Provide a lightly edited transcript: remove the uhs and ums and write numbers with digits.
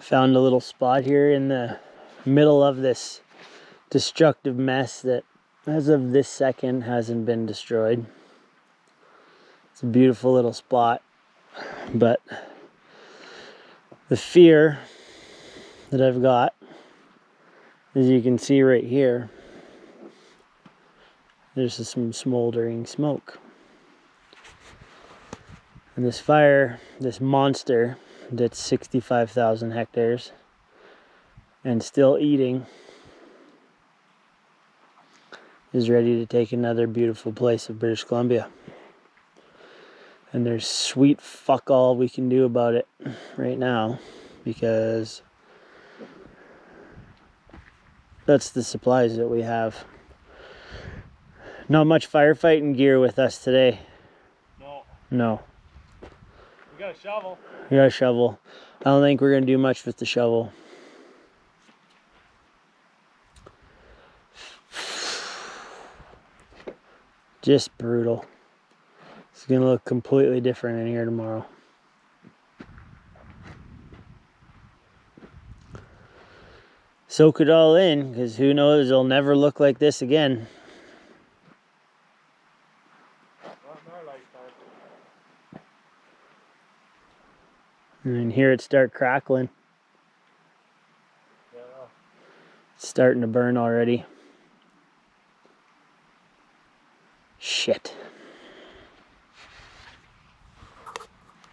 Found a little spot here in the middle of this destructive mess that, as of this second, hasn't been destroyed. It's a beautiful little spot, but the fear that I've got, as you can see right here, there's some smoldering smoke. And this fire, this monster that's 65,000 hectares and still eating, is ready to take another beautiful place of British Columbia. And there's sweet fuck all we can do about it right now, because that's the supplies that we have. Not much firefighting gear with us today. No. We got a shovel. We got a shovel. I don't think we're gonna do much with the shovel. Just brutal. It's gonna look completely different in here tomorrow. Soak it all in, because who knows, it'll never look like this again. And hear it start crackling. Yeah. It's starting to burn already. Shit.